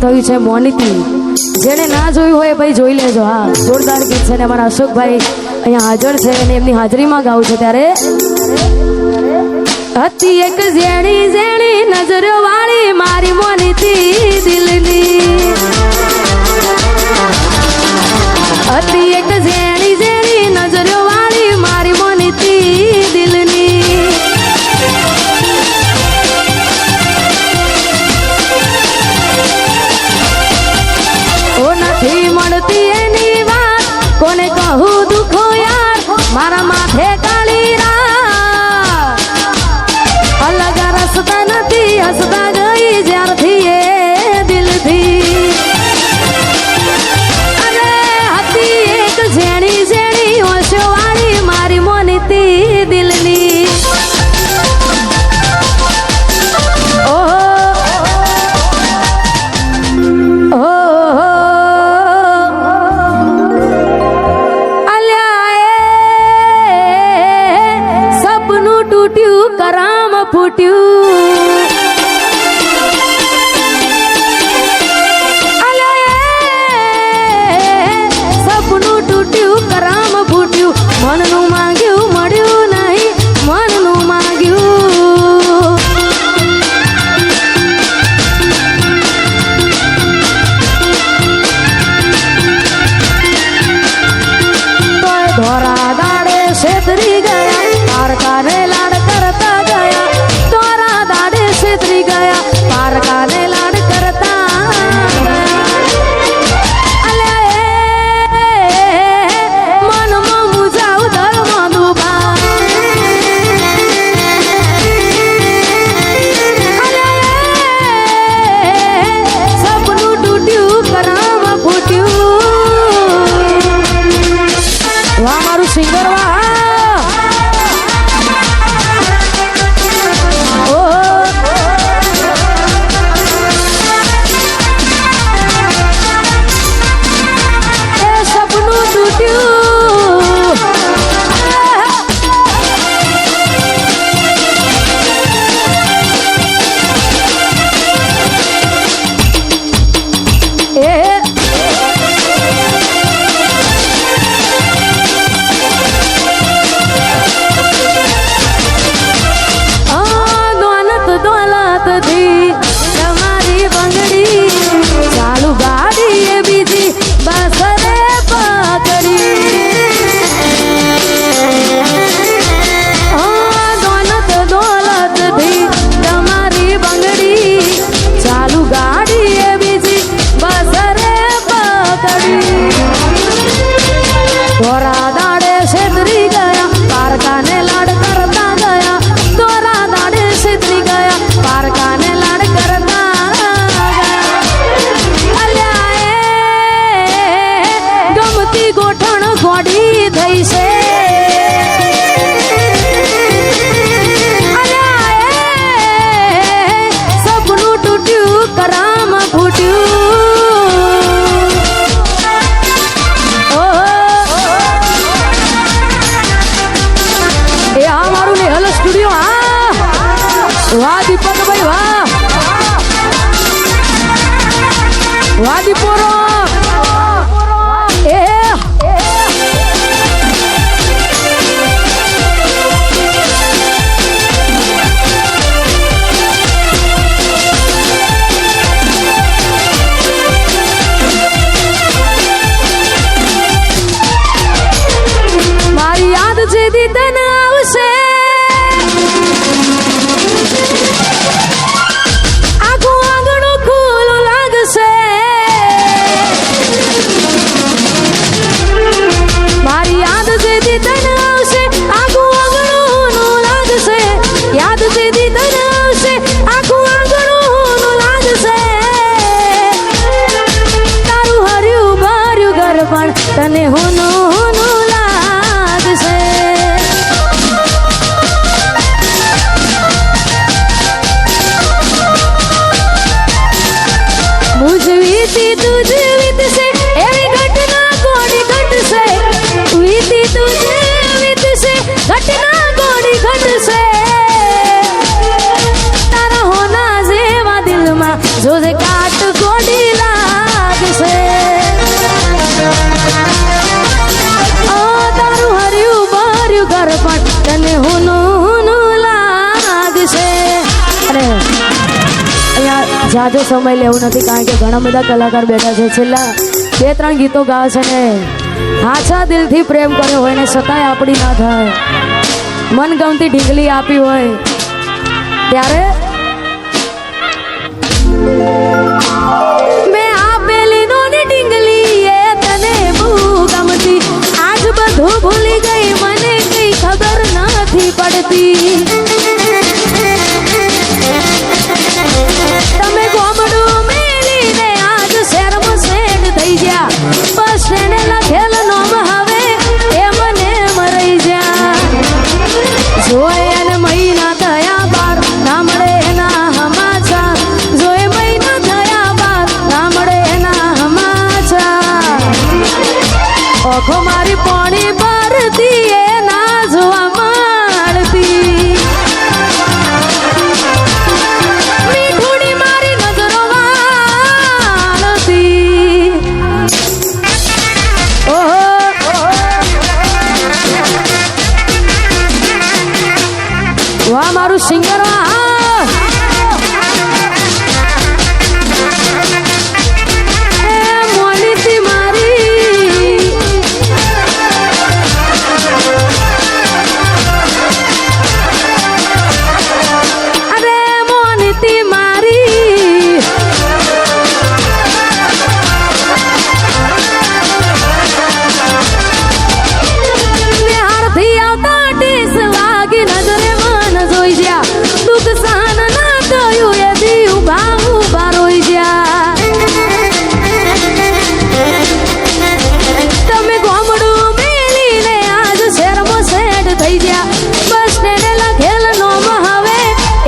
થયું છે મોનીતી. જેને ના જોયું હોય ભાઈ જોઈ લેજો. હા, જોરદાર ગીત છે ને અમારા અશોકભાઈ અહીંયા હાજર છે અને એમની હાજરીમાં ગાવું છે. ત્યારે હતી એક ઝેણી ઝેણી નજર વાળી મારી મોનીતી દિલની. હતી એક ઝેણી ઝેણી નજર વાળી મારી મોનીતી દિલની. ઓ નથી મળતી એની વાત કોને કહું દુખો યાર મારા માથે કાળી રાત. અલગ રસ્તા નથી હસતા ગઈ જ્યારથી એ દિલથી. અરે હતી એક ઝેણી ઝેણી હોશો વાળી મારી મોનીતી દિલની. कराम फूट्યું સપનું તૂટ્યું कराम ફૂટ્યું. મનનું માંગ્યું મળ્યું નહીં મનનું માંગ્યું. તોય ધોરા દાડે છેતરી ગયા પારકાને લાડ કરતા ગયા. તોરા દાડે છેતરી ગયા પારકાને લાડ કરતા મનમાં મુજાવ ધર્મ દુબા. સપનું તૂટ્યું कराम ફૂટ્યું. વાહ મારું સિંગર વાહ. તમારી બંગડી ચાલુ ગાડી એ બીજી બસરે પકડી. દોલત થી તમારી બંગડી ચાલુ ગાડી એ બીજી બસરે પકડી. ધોરા દાડે છેતરી ગયા પારકાને લાડ કરતા ગયા. ધોરા દાડે છેતરી ગયા પારકાને લાડ કરતા અલ્યા ગમતી ગોઠણ ગોડી થઈ છે. સપનું તૂટ્યું कराम ફૂટ્યું. એ આ મારું નેહલ સ્ટુડિયો. હા વાહ દીપકભાઈ વાહ. વાહ દીપોરો. એ મારી યાદ જે દીદન આવશે આખું આંગણું ખુલ્લું લાગશે. મારી યાદ જે દીદન આવશે આખું આંગણું લાગશે. યાદ જે દીદન આવશે આખું આંગણું લાગશે. તારું હર્યું ભર્યું ઘર પણ તને હોનું લાગશે. મુજ વીતી તુજ વીતશે એવી ઘટના કોડી ઘટશે. વીતી તુજ વીતશે ઘટના કોડી ઘટશે. તારા હોના જેવા દિલમાં જોજે કાટ કોડી જાજો સમય લેવું નથી, કારણ કે ઘણા બધા કલાકાર બેઠા છે, છેલ્લા 2-3 ગીતો ગાવે છે ને હાચા દિલથી પ્રેમ કર્યો હોય ને છતાંય આપણી ના થાય, મનગમતી ઢીંગલી આપી હોય ત્યારે મેં આપેલી નોની ઢીંગલી એ તને બહુ ગમતી, આજ બધું ભૂલી ગઈ મને કઈ ખબર નથી પડતી. તમે ગોમડું મેલીને આજ શહેરમાં સેટ થઈ ગયા, બસ એને લખેલ નોમ હવે એ મને મરાઈ જા. જોઈ એને મહિના થયા બાર ના મળે એના હમાચા, જોઈ મહિના થયા બાર ના મળે એના હમાચા. ઓખો મારી પોણી ભરતી એ ના જોવા મળતી, મીઠુડી મારી નજરો વાળતી. ઓહો વાહ મારું સિંગર વાહ. એ મોનીતી મારી, અરે મોનીતી મારી, નિહાળથી આવતા ટીસ વાગી નજરે મન જોઈ જ્યા, દુઃખ સહન ના કહ્યું એ દી ઉભા ઉભા રોઈ જ્યા. તમે ગોમડું મેલીને આજ શહેરમાં સેટ થઈ ગયા, બસ સ્ટેન્ડે લખેલ નોમ હવે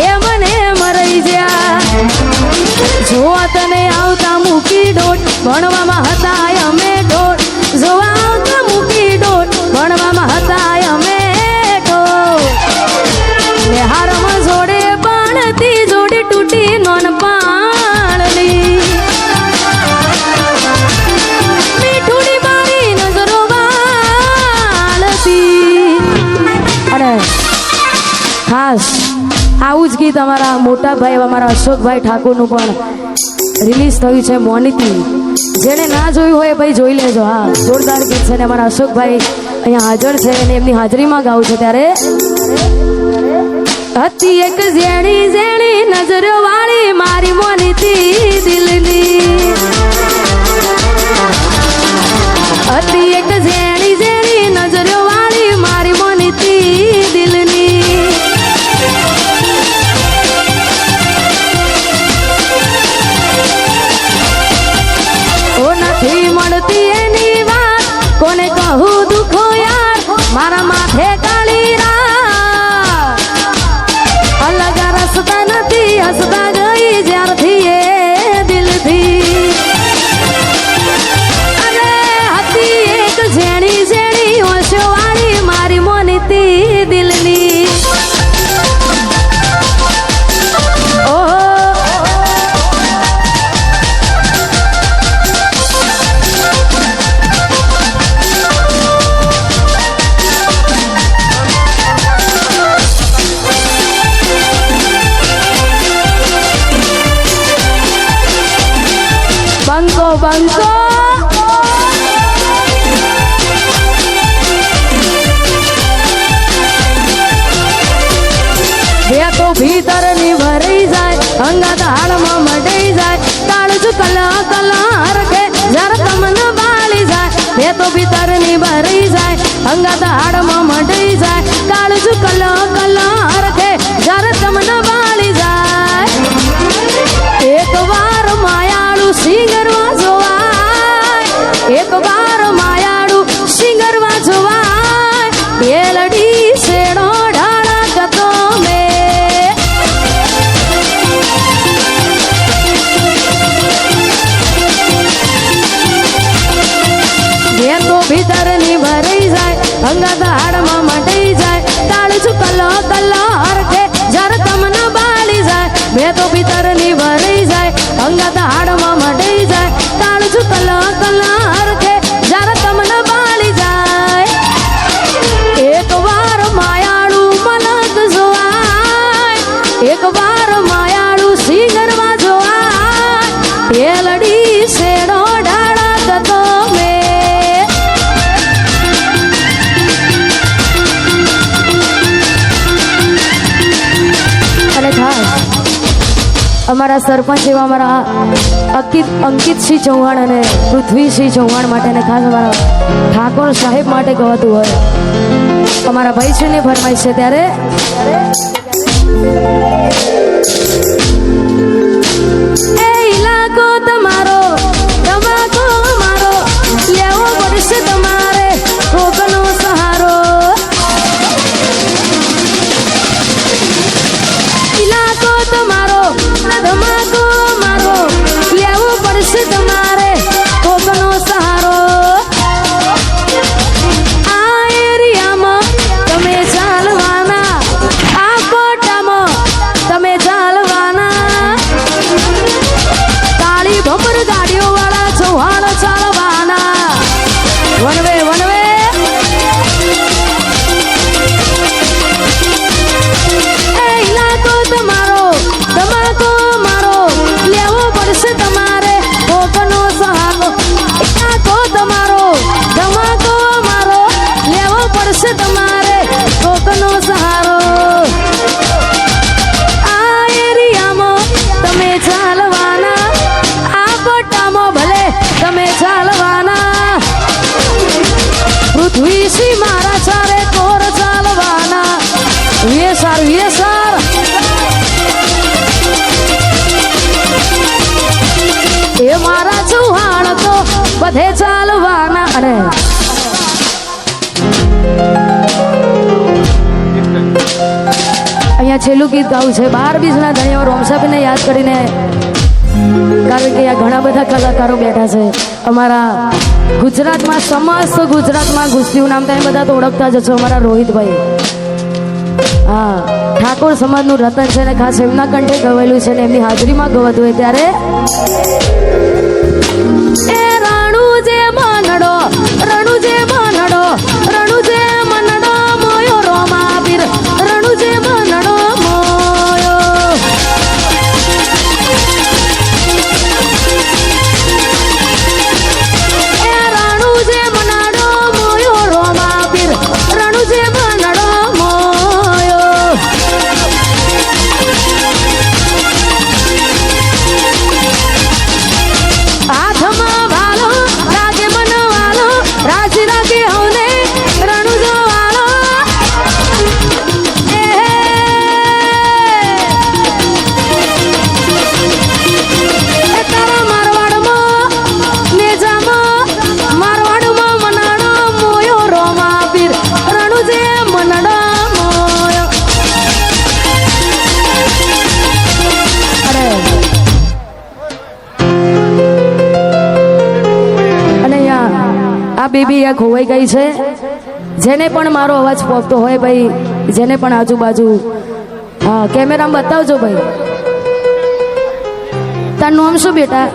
એ મને મરાઈ જ્યા. જોવા તને આવતા મૂકી ડોટ ભણવામાં હતા અમે ડોટ, જોવા આવતા મૂકી ડોટ ભણવામાં હતા અમે ડોટ. હારમાં જોડે બાણતી જોડે તૂટી નોન પાણલી, મીઠુડી મારી નજરો વાળતી. અને ખાસ આવું જ ગીત અમારા મોટા ભાઈ અમારા અશોકભાઈ ઠાકોરનું પણ રિલીઝ થયું છે, મોનીતી. જેને ના જોયું હોય ભાઈ જોઈ લેજો. હા જોરદાર ગીત છે ને અમારા અશોકભાઈ અહીંયા હાજર છે અને એમની હાજરીમાં ગાવું છે. ત્યારે હતી એક ઝેણી ઝેણી નજરો વાળી મારી મોનીતી દિલની, હતી એક ઝેણી ઝેણી નજરો વાળી મારી મોનીતી દિલની. ઓ નથી મળતી એની વાત કોને કહું દુખો યાર, મારા માથે કાળી રાત, અલગ રસ્તા નથી હસતા ગઈ જ્યારથી એ દિલથી. અરે હતી એક ઝેણી ઝેણી ઓશો વાળી મારી મોનીતી દિલની. ઓહો બંકો બંકો બે તો ભીતર ની ભરાઈ જાય, અંગાત હાડમાં મટાઈ જાય, તાળજુ કલા કલા હરખે જરા તમને બાળી જાય. બે તો ભીતર ની ભરાઈ જાય, અંગાત હાડમાં મટાઈ જાય, તાળજુ કલા કલા હરખે જરા તમને બાળી જાય. એક વાર માયાળું સિંગરવા જોવાય, એક વાર માયાળું સિંગરવા જોવાય, બેલડી શેડો ઢાળા કતો મે. બે તો ભીતર ની ભરાઈ જાય, અંગાત હાડમાં મટાઈ જાય, તાળજુ કલો કલો હરખે જરા તમને બાળી જાય. બે તો ભીતર ની ભરાઈ જાય, અંગાત હાડમાં મટાઈ જાય, તાળજુ કલો કલો હરખે જરા તમને બાળી જાય. એક વાર માયાળું મનક જોવાય, એક વાર માયાળું સિંગરવા જોવાય, અમારા સરપંચ એવા અમારા અંકિતસિંહ ચૌહાણ અને પૃથ્વીસિંહ ચૌહાણ માટે અને ખાસ અમારા ઠાકોર સાહેબ માટે ગવાતું હોય અમારા ભાઈશ્રીની ફરમાઈશ છે ત્યારે એ ઇલાકો તમારો તમાકો મારો લેવો પડશે તમારે કોકનો સહારો ઇલાકો તમારો તમાકો મારો લેવો પડશે તમારે કોકનો સહારો આ એરિયામાં તમે ચાલવાના આ કોટામાં તમે ચાલવાના કાળી ભમર ગાડીઓ વાળા ચૌહાણ ચાલવાના વનવે વનવે એ ઇલાકો તમારો તમાકો મારો લેવો પડશે તમારે કોકનો સહારો ઇલાકો તમારો તમાકો મારો લેવો પડશે તમારે કોકનો સહારો આ એરિયામાં તમે ચાલવાના આ કોટામાં ભલે તમે ચાલવાના પૃથ્વીસિંહ મારા ચારે કોર ચાલવાના વેસાર વેસાર એ મારા ચૌહાણ તો બધે ચાલવાના અને અહીંયા છેલ્લું ગીત ગાવું છે 12 બીજના ધણીઓ રોમસાબેનને યાદ કરીને કારણ કે આ ઘણા બધા કલાકારો બેઠા છે અમારા ગુજરાતમાં સમસ્ત ગુજરાતમાં ગુસ્તીયું નામ તમે બધા તો ઓળખતા જ છો અમારા રોહિતભાઈ હા ઠાકોર સમાજનું રતન છે ને ખાસ એમના કંઠે ગવેલું છે ને એમની હાજરીમાં ગવાતું હોય ત્યારે એ રાણુ જે મનડો રણુ જે મનડો રણુ જે મનડો મોયો રોમા પીર રણુ જે મનડો મોયો એ રાણુ જે મનડો મોયો રોમા પીર રણુ જે મનડો મોયો હાથમાં વાલો રાગે મન વાલો રાજી રાગે હવને રણુ જો વાલો એ તારા મારવાડમાં નેજામાં મારવાડમાં મનાડો મોયો રોમા પીર રણુ જે મનડો મોયો અરે અને આ બેબી આ ખોવાઈ ગઈ છે જેને પણ મારો અવાજ પહોંચતો હોય ભાઈ જેને પણ આજુબાજુ હા કેમેરામાં બતાવજો ભાઈ તારું નામ શું બેટા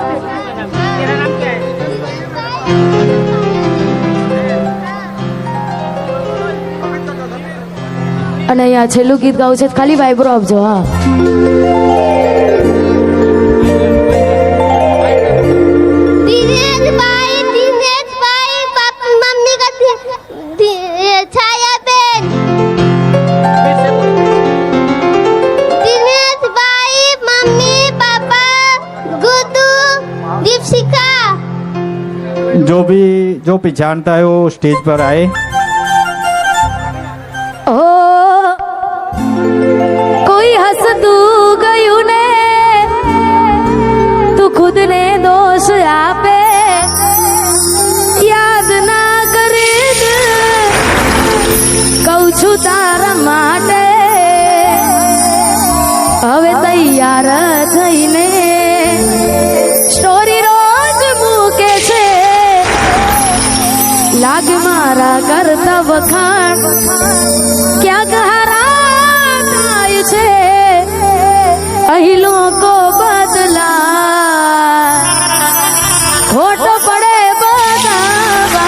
અને અહીંયા છેલ્લું ગીત ગાવું છે ખાલી વાઇબ્રો આપજો હા दिनेश भाई पापा मम्मी का छाया बेन दिनेश भाई मम्मी पापा गुड्डू दीपशिखा जो भी जानता है वो स्टेज पर आए ઓ કોઈ હસતું ગયું ને તું ખુદને દોષ આપે યાદ ના કરે કહું છું તારા માટે હવે તૈયાર થઈને સ્ટોરી રોજ મૂકે છે લાગે મારા કરતા વખાણ ક્યાંક હારા થાય છે અહીં લોકો બદલા ખોટ પડે બધાવા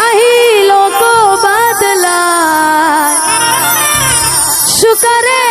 અહીં લોકો બદલા શું કરે